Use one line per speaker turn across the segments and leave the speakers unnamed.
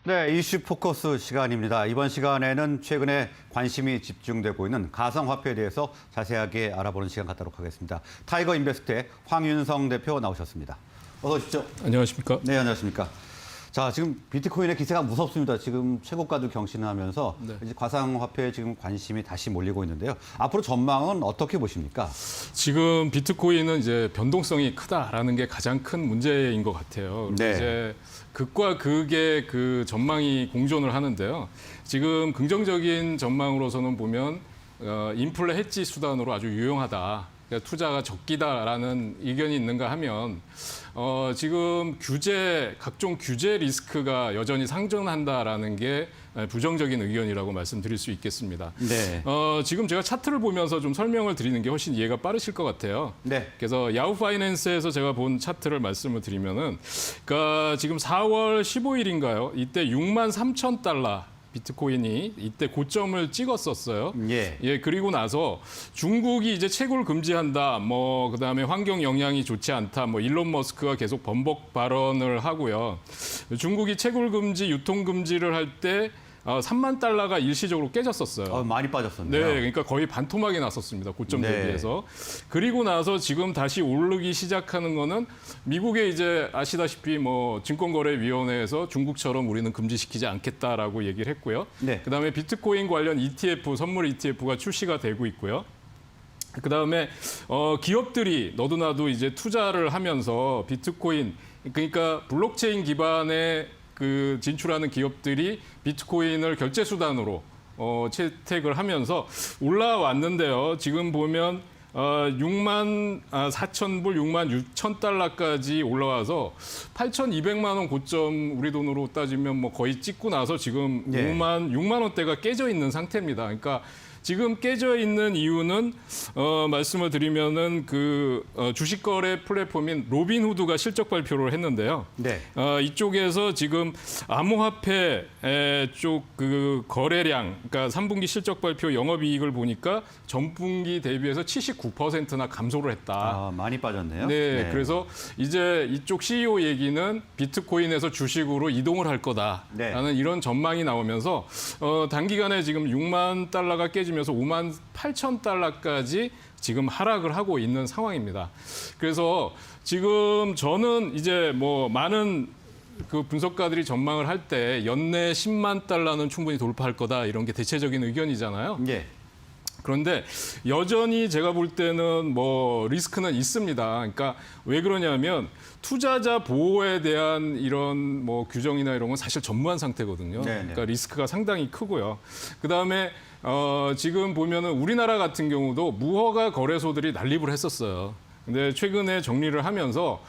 네, 이슈 포커스 시간입니다. 이번 시간에는 최근에 관심이 집중되고 있는 가상화폐에 대해서 자세하게 알아보는 시간 갖도록 하겠습니다. 타이거 인베스트의 황윤성 대표 나오셨습니다. 어서 오십시오.
안녕하십니까?
네, 안녕하십니까? 자, 지금 비트코인의 기세가 무섭습니다. 지금 최고가도 경신하면서 이제 가상화폐에 지금 관심이 다시 몰리고 있는데요. 앞으로 전망은 어떻게 보십니까?
지금 비트코인은 이제 변동성이 크다라는 게 가장 큰 문제인 것 같아요.
네.
이제 극과 극의 그 전망이 공존을 하는데요. 지금 긍정적인 전망으로서는 보면 인플레 해지 수단으로 아주 유용하다. 그러니까 투자가 적기다라는 의견이 있는가 하면 지금 각종 규제 리스크가 여전히 상존한다라는 게 부정적인 의견이라고 말씀드릴 수 있겠습니다.
네.
지금 제가 차트를 보면서 좀 설명을 드리는 게 훨씬 이해가 빠르실 것 같아요.
네.
그래서 야후 파이낸스에서 제가 본 차트를 말씀을 드리면은, 그러니까 지금 4월 15일인가요? 이때 63,000달러. 비트코인이 이때 고점을 찍었었어요.
예.
그리고 나서 중국이 이제 채굴 금지한다. 그다음에 환경 영향이 좋지 않다. 일론 머스크가 계속 번복 발언을 하고요. 중국이 채굴 금지, 유통 금지를 할 때 3만 달러가 일시적으로 깨졌었어요.
많이 빠졌었네요.
네, 그러니까 거의 반토막이 났었습니다. 고점
네.
대비해서. 그리고 나서 지금 다시 오르기 시작하는 거는 미국에 이제 아시다시피 증권거래위원회에서 중국처럼 우리는 금지시키지 않겠다라고 얘기를 했고요.
네.
그다음에 비트코인 관련 ETF, 선물 ETF가 출시가 되고 있고요. 그다음에 기업들이 너도나도 이제 투자를 하면서 비트코인, 그러니까 블록체인 기반의 진출하는 기업들이 비트코인을 결제 수단으로 채택을 하면서 올라왔는데요. 지금 보면 6만 4천 불, 6만 6천 달러까지 올라와서 8,200만 원 고점 우리 돈으로 따지면 거의 찍고 나서 지금
네.
6만 원대가 깨져 있는 상태입니다. 그러니까 지금 깨져 있는 이유는 말씀을 드리면은 주식 거래 플랫폼인 로빈후드가 실적 발표를 했는데요.
네.
이쪽에서 지금 암호화폐 쪽 거래량, 그러니까 3분기 실적 발표 영업이익을 보니까 전분기 대비해서 79%나 감소를 했다.
많이 빠졌네요.
네, 그래서 이제 이쪽 CEO 얘기는 비트코인에서 주식으로 이동을 할 거다라는 이런 전망이 나오면서 단기간에 지금 6만 달러가 깨지면서 5만 8천 달러까지 지금 하락을 하고 있는 상황입니다. 그래서 지금 저는 이제 많은 분석가들이 전망을 할 때 연내 10만 달러는 충분히 돌파할 거다, 이런 게 대체적인 의견이잖아요.
예.
그런데 여전히 제가 볼 때는 리스크는 있습니다. 그러니까 왜 그러냐면 투자자 보호에 대한 이런 규정이나 이런 건 사실 전무한 상태거든요.
네네.
그러니까 리스크가 상당히 크고요. 그다음에 지금 보면은 우리나라 같은 경우도 무허가 거래소들이 난립을 했었어요. 근데 최근에 정리를 하면서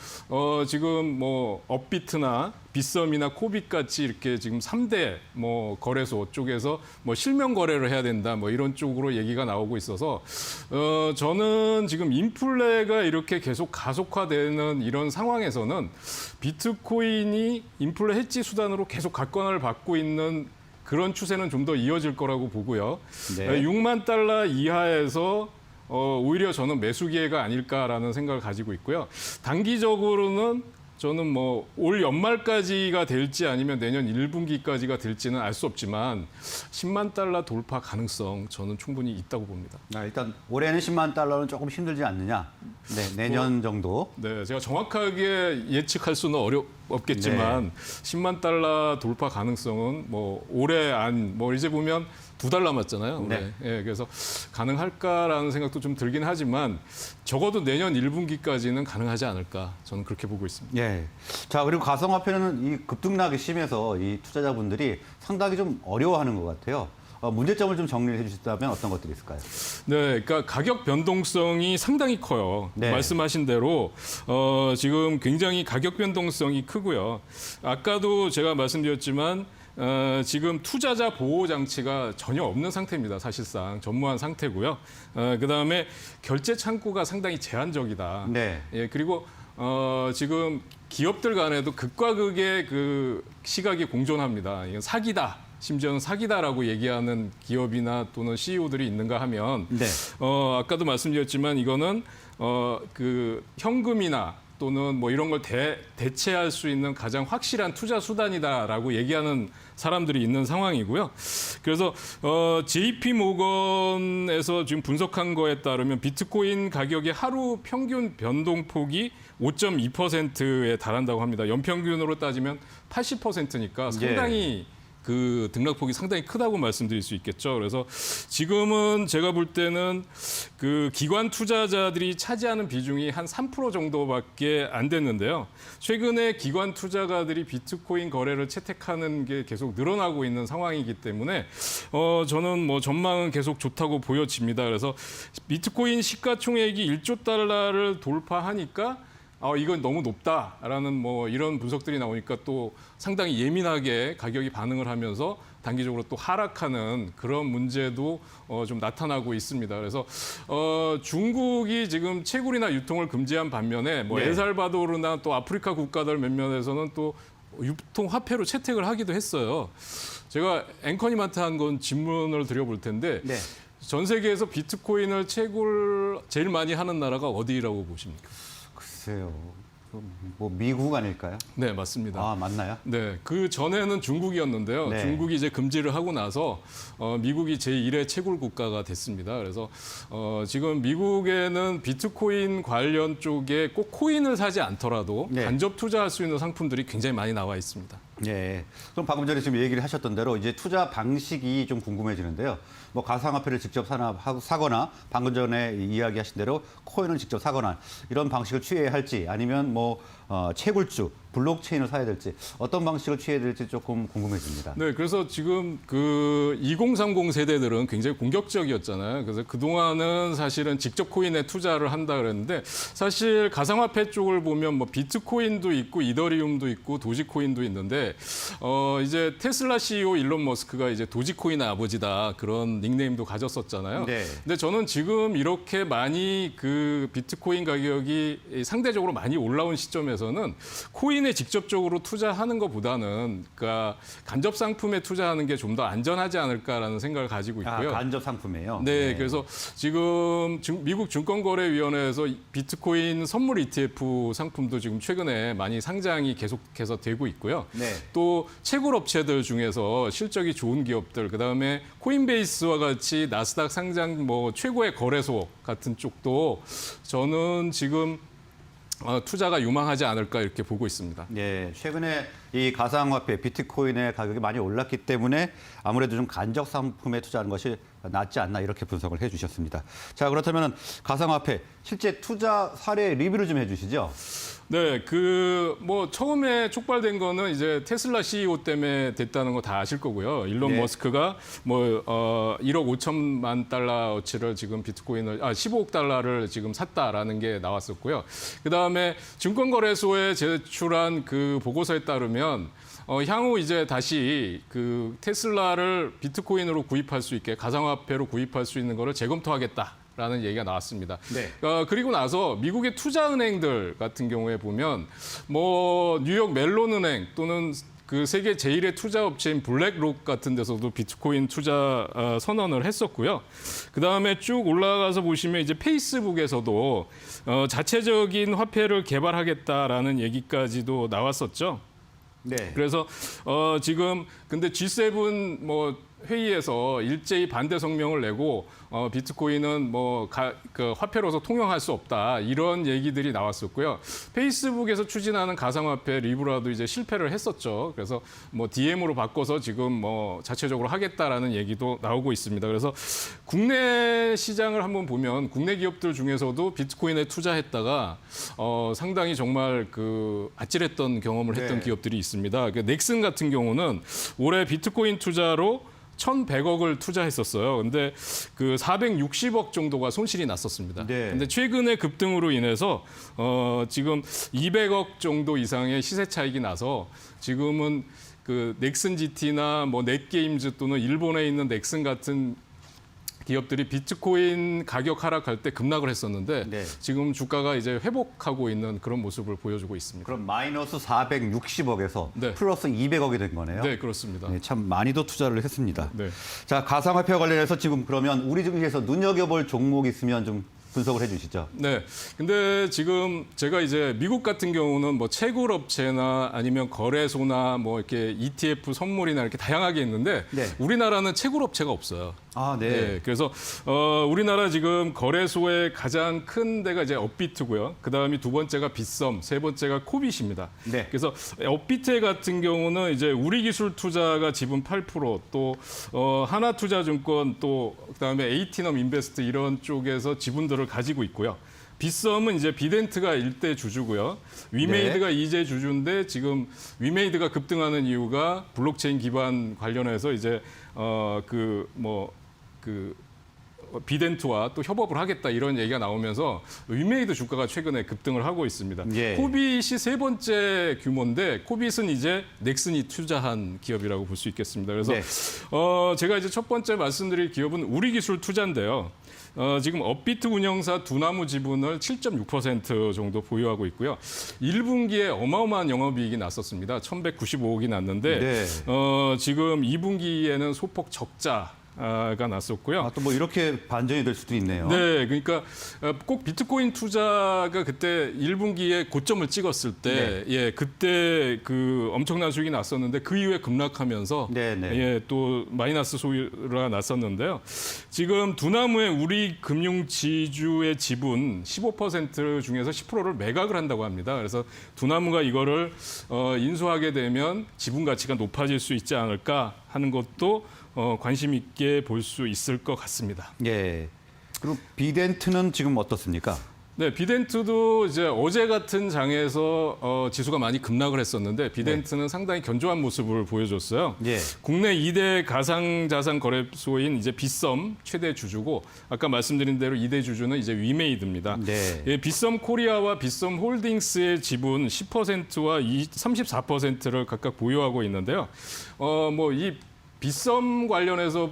지금 업비트나 빗썸이나 코빗 같이 이렇게 지금 3대 거래소 쪽에서 실명 거래를 해야 된다, 이런 쪽으로 얘기가 나오고 있어서 저는 지금 인플레가 이렇게 계속 가속화되는 이런 상황에서는 비트코인이 인플레 해지 수단으로 계속 각광을 받고 있는 그런 추세는 좀 더 이어질 거라고 보고요.
네.
6만 달러 이하에서 오히려 저는 매수 기회가 아닐까라는 생각을 가지고 있고요. 단기적으로는 저는 올 연말까지가 될지 아니면 내년 1분기까지가 될지는 알 수 없지만 10만 달러 돌파 가능성 저는 충분히 있다고 봅니다.
일단 올해는 10만 달러는 조금 힘들지 않느냐. 네, 내년 정도.
네, 제가 정확하게 예측할 수는 없겠지만 10만 달러 돌파 가능성은 올해 안 이제 보면 2달 남았잖아요.
네.
예, 그래서 가능할까라는 생각도 좀 들긴 하지만 적어도 내년 1분기까지는 가능하지 않을까, 저는 그렇게 보고 있습니다.
예. 자, 그리고 가상화폐는 이 급등락이 심해서 이 투자자분들이 상당히 좀 어려워하는 것 같아요. 문제점을 좀 정리를 해주셨다면 어떤 것들이 있을까요?
네, 그러니까 가격 변동성이 상당히 커요.
네.
말씀하신 대로 지금 굉장히 가격 변동성이 크고요. 아까도 제가 말씀드렸지만 지금 투자자 보호 장치가 전혀 없는 상태입니다. 사실상 전무한 상태고요. 그다음에 결제 창구가 상당히 제한적이다.
네.
예, 그리고 지금 기업들 간에도 극과 극의 시각이 공존합니다. 이건 사기다. 심지어는 사기다라고 얘기하는 기업이나 또는 CEO들이 있는가 하면
네.
아까도 말씀드렸지만 이거는 현금이나 또는 뭐 이런 걸 대체할 수 있는 가장 확실한 투자 수단이다라고 얘기하는 사람들이 있는 상황이고요. 그래서 JP 모건에서 지금 분석한 거에 따르면 비트코인 가격의 하루 평균 변동폭이 5.2%에 달한다고 합니다. 연평균으로 따지면 80%니까 상당히 그 등락폭이 상당히 크다고 말씀드릴 수 있겠죠. 그래서 지금은 제가 볼 때는 그 기관 투자자들이 차지하는 비중이 한 3% 정도밖에 안 됐는데요. 최근에 기관 투자가들이 비트코인 거래를 채택하는 게 계속 늘어나고 있는 상황이기 때문에 저는 뭐 전망은 계속 좋다고 보여집니다. 그래서 비트코인 시가총액이 1조 달러를 돌파하니까 이건 너무 높다라는 뭐 이런 분석들이 나오니까 또 상당히 예민하게 가격이 반응을 하면서 단기적으로 또 하락하는 그런 문제도 좀 나타나고 있습니다. 그래서 중국이 지금 채굴이나 유통을 금지한 반면에 뭐 엘살바도르나 또 아프리카 국가들 몇몇에서는 또 유통 화폐로 채택을 하기도 했어요. 제가 앵커님한테 한 건 질문을 드려볼 텐데 전 세계에서 비트코인을 채굴 제일 많이 하는 나라가 어디라고 보십니까?
글쎄요. 뭐 미국 아닐까요?
네, 맞습니다.
아, 맞나요?
네, 그 전에는 중국이었는데요.
네.
중국이 이제 금지를 하고 나서 미국이 제1의 채굴 국가가 됐습니다. 그래서 지금 미국에는 비트코인 관련 쪽에 꼭 코인을 사지 않더라도 간접 투자할 수 있는 상품들이 굉장히 많이 나와 있습니다.
네. 그럼 방금 전에 지금 얘기를 하셨던 대로 이제 투자 방식이 좀 궁금해지는데요. 뭐 가상화폐를 직접 사거나 방금 전에 이야기하신 대로 코인을 직접 사거나 이런 방식을 취해야 할지 아니면 뭐 채굴주, 블록체인을 사야 될지 어떤 방식을 취해야 될지 조금 궁금해집니다.
네, 그래서 지금 그 2030 세대들은 굉장히 공격적이었잖아요. 그래서 그동안은 사실은 직접 코인에 투자를 한다 그랬는데 사실 가상화폐 쪽을 보면 뭐 비트코인도 있고 이더리움도 있고 도지코인도 있는데 이제 테슬라 CEO 일론 머스크가 이제 도지코인의 아버지다 그런 닉네임도 가졌었잖아요.
네.
근데 저는 지금 이렇게 많이 그 비트코인 가격이 상대적으로 많이 올라온 시점에서는 코인에 직접적으로 투자하는 것보다는 그러니까 간접 상품에 투자하는 게 좀 더 안전하지 않을까라는 생각을 가지고 있고요.
간접 상품이에요?
네, 그래서 지금 미국 증권거래위원회에서 비트코인 선물 ETF 상품도 지금 최근에 많이 상장이 계속해서 되고 있고요. 또 채굴 업체들 중에서 실적이 좋은 기업들, 그다음에 코인베이스와 같이 나스닥 상장 뭐 최고의 거래소 같은 쪽도 저는 지금 투자가 유망하지 않을까 이렇게 보고 있습니다.
네, 최근에 이 가상화폐 비트코인의 가격이 많이 올랐기 때문에 아무래도 좀 간접 상품에 투자하는 것이 낫지 않나 이렇게 분석을 해주셨습니다. 자, 그렇다면 가상화폐 실제 투자 사례 리뷰를 좀 해주시죠.
네, 뭐 처음에 촉발된 거는 이제 테슬라 CEO 때문에 됐다는 거 다 아실 거고요. 일론 머스크가 뭐 1억 5천만 달러어치를 지금 비트코인을 15억 달러를 지금 샀다라는 게 나왔었고요. 그다음에 증권거래소에 제출한 그 보고서에 따르면 향후 이제 다시 그 테슬라를 비트코인으로 구입할 수 있게 가상화폐로 구입할 수 있는 거를 재검토하겠다. 라는 얘기가 나왔습니다. 그리고 나서 미국의 투자은행들 같은 경우에 보면 뭐 뉴욕 멜론은행 또는 그 세계 제1의 투자업체인 블랙록 같은 데서도 비트코인 투자 선언을 했었고요. 그다음에 쭉 올라가서 보시면 이제 페이스북에서도 자체적인 화폐를 개발하겠다라는 얘기까지도 나왔었죠. 그래서 지금 근데 G7 뭐 회의에서 일제히 반대 성명을 내고 비트코인은 뭐 그 화폐로서 통용할 수 없다 이런 얘기들이 나왔었고요. 페이스북에서 추진하는 가상화폐 리브라도 이제 실패를 했었죠. 그래서 뭐 DM으로 바꿔서 지금 뭐 자체적으로 하겠다라는 얘기도 나오고 있습니다. 그래서 국내 시장을 한번 보면 국내 기업들 중에서도 비트코인에 투자했다가 상당히 정말 그 아찔했던 경험을 했던 기업들이 있습니다. 그 넥슨 같은 경우는 올해 비트코인 투자로 1,100억을 투자했었어요. 근데 그 460억 정도가 손실이 났었습니다. 근데 최근에 급등으로 인해서 지금 200억 정도 이상의 시세 차익이 나서 지금은 그 넥슨 GT나 뭐 넷게임즈 또는 일본에 있는 넥슨 같은 기업들이 비트코인 가격 하락할 때 급락을 했었는데 지금 주가가 이제 회복하고 있는 그런 모습을 보여주고 있습니다.
그럼 마이너스 460억에서 플러스 200억이 된 거네요.
네, 그렇습니다.
참 많이도 투자를 했습니다. 자, 가상화폐와 관련해서 지금 그러면 우리 중에서 눈여겨볼 종목이 있으면 좀 분석을 해주시죠.
네. 근데 지금 제가 이제 미국 같은 경우는 뭐 채굴 업체나 아니면 거래소나 뭐 이렇게 ETF 선물이나 이렇게 다양하게 있는데
네.
우리나라는 채굴 업체가 없어요.
아, 네.
네, 그래서 우리나라 지금 거래소의 가장 큰 데가 이제 업비트고요. 그다음이 두 번째가 빗썸, 세 번째가 코빗입니다.
네.
그래서 업비트 같은 경우는 이제 우리기술투자가 지분 8%, 또 하나투자증권, 또 그다음에 에이티넘 인베스트 이런 쪽에서 지분들을 가지고 있고요. 빗썸은 이제 비덴트가 일대 주주고요. 위메이드가 이제 주주인데 지금 위메이드가 급등하는 이유가 블록체인 기반 관련해서 이제 비덴트와 또 협업을 하겠다 이런 얘기가 나오면서 위메이드 주가가 최근에 급등을 하고 있습니다.
예.
코빗이 세 번째 규모인데 코빗은 이제 넥슨이 투자한 기업이라고 볼 수 있겠습니다. 그래서
네.
제가 이제 첫 번째 말씀드릴 기업은 우리기술 투자인데요. 지금 업비트 운영사 두나무 지분을 7.6% 정도 보유하고 있고요. 1분기에 어마어마한 영업이익이 났었습니다. 1,195억이 났는데
네.
지금 2분기에는 소폭 적자가 났었고요.
아, 또 뭐 이렇게 반전이 될 수도 있네요.
네, 그러니까 꼭 비트코인 투자가 그때 1분기에 고점을 찍었을 때, 예, 그때 그 엄청난 수익이 났었는데 그 이후에 급락하면서,
네, 네.
예, 또 마이너스 소유가 났었는데요. 지금 두나무의 우리 금융 지주의 지분 15% 중에서 10%를 매각을 한다고 합니다. 그래서 두나무가 이거를 인수하게 되면 지분 가치가 높아질 수 있지 않을까 하는 것도 관심 있게 볼 수 있을 것 같습니다.
예. 그리고 비덴트는 지금 어떻습니까?
네, 비덴트도 이제 어제 같은 장에서 지수가 많이 급락을 했었는데 비덴트는 상당히 견조한 모습을 보여줬어요.
예.
국내 2대 가상자산 거래소인 이제 빗썸 최대 주주고 아까 말씀드린 대로 2대 주주는 이제 위메이드입니다.
네.
예, 빗썸 코리아와 빗썸 홀딩스의 지분 10%와 34%를 각각 보유하고 있는데요. 이 빗썸 관련해서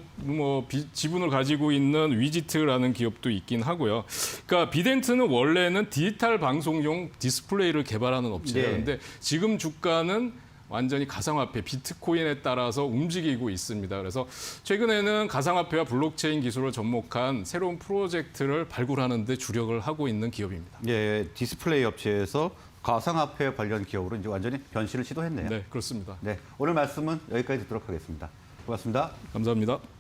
지분을 가지고 있는 위지트라는 기업도 있긴 하고요. 그러니까 비덴트는 원래는 디지털 방송용 디스플레이를 개발하는 업체예요.
네.
근데 지금 주가는 완전히 가상화폐, 비트코인에 따라서 움직이고 있습니다. 그래서 최근에는 가상화폐와 블록체인 기술을 접목한 새로운 프로젝트를 발굴하는 데 주력을 하고 있는 기업입니다.
예, 디스플레이 업체에서 가상화폐 관련 기업으로 이제 완전히 변신을 시도했네요.
네, 그렇습니다.
네, 오늘 말씀은 여기까지 듣도록 하겠습니다. 고맙습니다.
감사합니다.